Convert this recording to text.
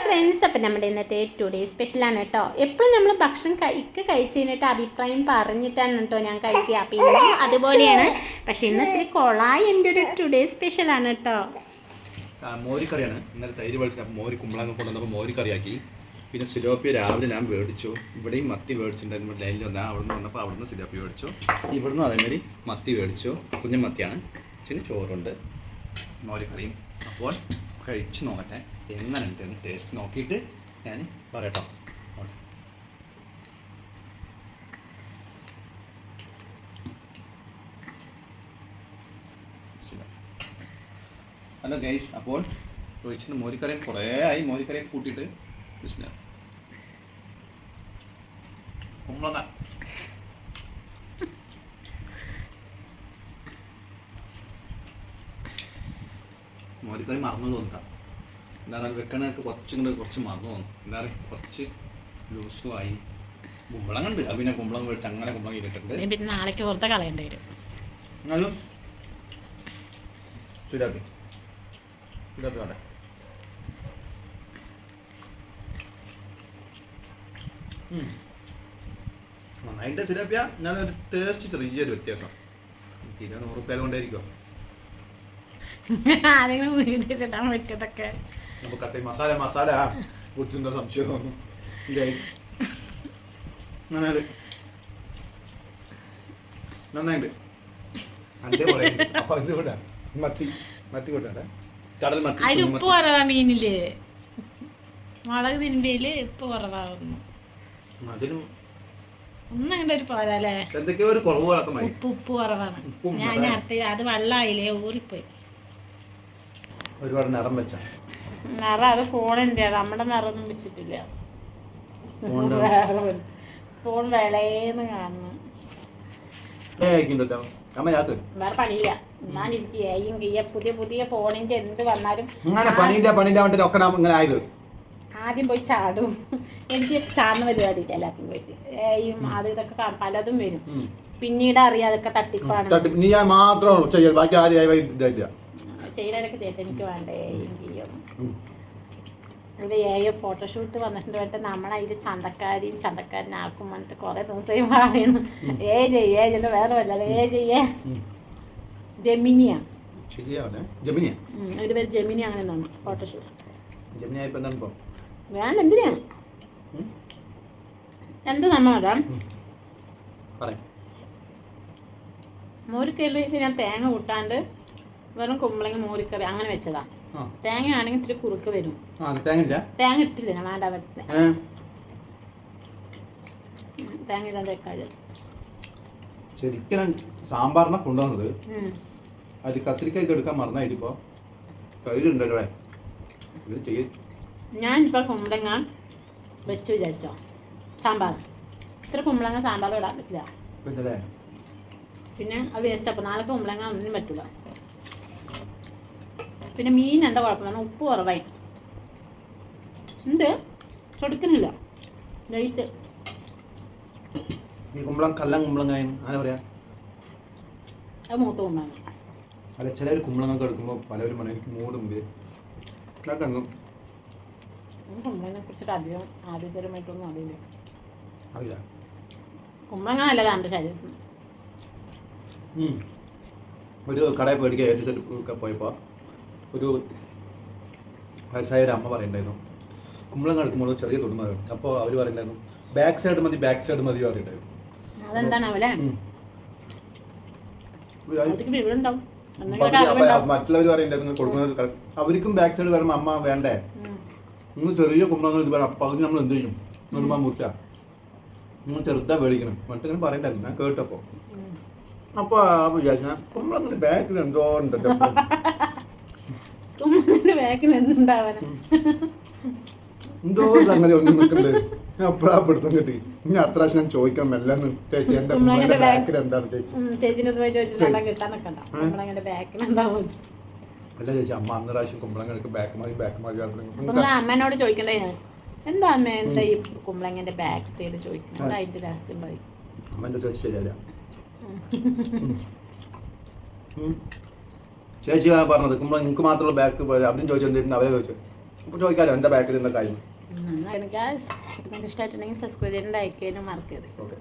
Friends, അപ്പം നമ്മുടെ ഇന്നത്തെ ടുഡേ സ്പെഷ്യലാണ് കേട്ടോ. എപ്പോഴും നമ്മൾ ഭക്ഷണം കഴിച്ച് കഴിഞ്ഞിട്ട് അഭിപ്രായം പറഞ്ഞിട്ടാണ് കേട്ടോ ഞാൻ കഴിക്കുക. അപ്പം ഇന്ന് അതുപോലെയാണ്. പക്ഷേ ഇന്ന് ഇത്തിരി കൊളായി എൻ്റെ ഒരു ടുഡേ സ്പെഷ്യലാണ് കേട്ടോ. മോരിക്കറിയാണ്. ഇന്നലെ തൈര് വെളിച്ചത്. അപ്പോൾ മോര് കുമ്പളങ്ങ കൊണ്ടുവന്നപ്പോൾ മോരിക്കറിയാക്കി. പിന്നെ സിലോപ്പിയ രാവിലെ ഞാൻ മേടിച്ചു. ഇവിടെയും മത്തി മേടിച്ചിട്ടുണ്ടായിരുന്നു. ലൈനിൽ വന്നാൽ അവിടെ നിന്ന് വന്നപ്പോൾ അവിടെ നിന്ന് സിലോപ്പിയ മേടിച്ചു. ഇവിടുന്ന് അതേമാതിരി മത്തി മേടിച്ചു. കുഞ്ഞൻ മത്തിയാണ്. പിന്നെ ചോറുണ്ട്, മോരിക്കറിയും. അപ്പോൾ കഴിച്ച് നോക്കട്ടെ എങ്ങനെയുണ്ട് എന്ന് ടേസ്റ്റ് നോക്കിയിട്ട് ഞാൻ പറയട്ടോ. ഹലോ ഗൈസ്, അപ്പോൾ ചോദിച്ചിട്ട് മോരിക്കറിയും കുറേ ആയി മോരിക്കറിയും കൂട്ടിയിട്ട് കുമ്പളങ്ങ മോരിക്കറി മറന്നു തോന്നുക. എന്താണ് വെക്കണൊക്കെ കുറച്ച് മറന്നു തോന്നും. എന്താണ് കുറച്ച് ലൂസും ആയി. കുമ്പളങ്ങ ഉണ്ട്. അത് പിന്നെ കുമ്പളങ്ങ മേടിച്ച് അങ്ങനെ കുമ്പളങ്ങ ഇട്ടിട്ടുണ്ട്. പിന്നെ നാളേക്ക് പുറത്തെ കളയേണ്ടി വരും. എന്നാലും ശരിയാക്കി വേണ്ട. നന്നായിട്ട് ശരിയാപ്പിയ. ഞാനൊരു ടേസ്റ്റ് ചെറിയൊരു വ്യത്യാസം. 100 റുപ്യ കൊണ്ടായിരിക്കും നമുക്ക് കട്ടി മസാല കുറിച്ചെന്താ സംശയം തോന്നും. നന്നായിട്ട് അതേപോലെ. അപ്പൊ ഇത് കൂടാ മത്തി കൂട്ടാ. കടൽ മത്തി. അതിൽ ഉപ്പ് കുറവാ മീനില്. മുളക് തിരുമ്പിയില് ഉപ്പ് കുറവാകുന്നു. അതിലും ഒന്നും അങ്ങനെ ഒരു പോരാല്ലേ. എന്തൊക്കെയോ ഒരു കുറവുകളൊക്കെ ഉപ്പ് കുറവാണ്. ഞാൻ അത് വെള്ളമായില്ലേ, ഊറിപ്പോയി. ഒരുപാട് നിറം വെച്ച നിറം അത് ഫോണിന്റെ. നമ്മുടെ നിറമൊന്നും വെച്ചിട്ടില്ല. ഫോൺ വിളയെന്ന് കാണുന്നു. വേറെ പണിയില്ല. ഞാനിരിക്കുക പുതിയ ഫോണിന്റെ എന്ത് വന്നാലും ആദ്യം പോയി ചാടും. എനിക്ക് ചാടുന്ന പരിപാടിയില്ല. എല്ലാത്തിനും പോയിട്ട് അത് ഇതൊക്കെ പലതും വരും. പിന്നീട് അറിയാം അതൊക്കെ തട്ടിപ്പാണ്. ചെയ്യലൊക്കെ ചെയ്തിട്ട് എനിക്ക് വേണ്ടേ ഇത് ഫോട്ടോഷൂട്ട് വന്നിട്ടുണ്ട്. വേണ്ട നമ്മളതിൽ ചന്തക്കാരനാക്കും പറഞ്ഞിട്ട് കുറെ ദിവസമായി പറയുന്നു. ചെയ്യ വേറെ വല്ല ജെമിനിയാ ഒരു പേര് ജെമിനി അങ്ങനെ എന്നാണ് ഫോട്ടോഷൂട്ട്. വേണ്ട എന്തിനാ എന്താ നമ്മ മോരിക്കറി ഞാൻ തേങ്ങ കൂട്ടാണ്ട് വെറും കുമ്പളങ്ങ മോരിക്കറി അങ്ങനെ വെച്ചതാ. തേങ്ങ ആണെങ്കിൽ ഇത്തിരി കുറുക്ക് വരും. തേങ്ങ ഇട്ടില്ല ഞാൻ വേണ്ട പറ്റില്ല. തേങ്ങ ഇടാൻ വെക്കാതെ ശരിക്കും സാമ്പാറിനെ കൊണ്ടുവന്നത് അത് കത്തിരിക്ക ഇത് എടുക്കാൻ മറന്നായിരിക്കോ. കയ്യിലുണ്ടല്ലോ ഇത് ചെയ്യ. ഞാനിപ്പോൾ കുമ്പളങ്ങ വെച്ച് വിചാരിച്ചോ സാമ്പാർ. ഇത്ര കുമ്പളങ്ങ സാമ്പാർ ഇടാൻ പറ്റില്ല. പിന്നെ അത് വേസ്റ്റ്. അപ്പോൾ നാളെ കുമ്പളങ്ങ ഒന്നും പറ്റില്ല. പിന്നെ മീൻ എന്താ കുഴപ്പമാണ്, ഉപ്പ് കുറവായി ഉണ്ട്. കൊടുക്കുന്നില്ല ലൈറ്റ്. അത് മൂത്ത കുമ്പളങ്ങ അല്ല. ചിലർ കുമ്പളങ്ങ എടുക്കുമ്പോൾ പലരും എനിക്ക് മൂടുണ്ട്. കുമ്പളങ്ങിനെ കുറിച്ചിട്ട് അധികം ആരോഗ്യപരമായിട്ടൊന്നും അറിയില്ല. കുമ്പളങ്ങ നല്ലതാണ് എൻ്റെ ശരീരത്തിന്. ഒരു കടയിൽ പേടിക്കാൻ ഏറ്റവും പോയപ്പോൾ ഒരു വയസ്സായ ഒരു അമ്മ പറയുണ്ടായിരുന്നു കുമ്പളങ്ങ എടുക്കുമ്പോൾ ചെറിയ തൊടുമ വേണം. അപ്പോൾ അവർ പറയുണ്ടായിരുന്നു ബാക്ക് സൈഡ് മതി പറഞ്ഞിട്ടുണ്ടായിരുന്നു. മറ്റുള്ളവർ പറയുണ്ടായിരുന്നു കൊടുക്കുന്നത് അവർക്കും ബാക്ക് സൈഡ് വരുമ്പോൾ അമ്മ വേണ്ടേ നിങ്ങൾ ചെറിയ കുമ്പളങ്ങ ഇത് വേണം. അപ്പം അത് നമ്മൾ എന്ത് ചെയ്യും നിർമ്മാ മുറിച്ച നിങ്ങൾ ചെറുതാ മേടിക്കണം എന്നിട്ട് ഇങ്ങനെ പറയണ്ടായിരുന്നു. ഞാൻ കേട്ടപ്പോൾ അപ്പോൾ വിചാരിച്ചാൽ കുമ്പളങ്ങളുടെ ബാക്കിൽ എന്തോ ഉണ്ടല്ലോ. എന്തോ സംഗതി ഒന്നും നിൽക്കുന്നുണ്ട്. ഞാൻ അപ്പഴാ പിടുത്തം കിട്ടി. ഇനി അത്ര പ്രാവശ്യം ഞാൻ ചോദിക്കണം എല്ലാന്ന് ചേച്ചി എന്റെ ബാക്കിൽ എന്താണ് ചേച്ചി. അല്ല ചേച്ചി അമ്മ അന്ന് പ്രാവശ്യം കുമ്പളങ്ങൾക്ക് ബാക്ക് മാറി അമ്മേനോട് ചോദിക്കണ്ടേ എന്താ അമ്മ എന്താ ഈ കുമ്പളങ്ങന്റെ ബാക്ക് സൈഡ് ചോദിക്കുന്നത്. അതിന്റെ രഹസ്യം പറയും. അമ്മേന്റെ ചോദിച്ചു ശരിയല്ല ചേച്ചി പറഞ്ഞത് കുമ്പള നിങ്ങൾക്ക് മാത്രമുള്ള ബാക്ക് അവരും ചോദിച്ചെന്തായിരുന്നു. അവരെ ചോദിച്ചു അപ്പോൾ ചോദിക്കാമല്ലോ എന്താ ബാക്കിൽ എന്താ കാര്യം. നിങ്ങൾക്ക് ഇഷ്ടമായിട്ടുണ്ടെങ്കിൽ സബ്സ്ക്രൈബ് ചെയ്തിട്ട് അയക്കാനും മറക്കരുത്. ഓക്കെ.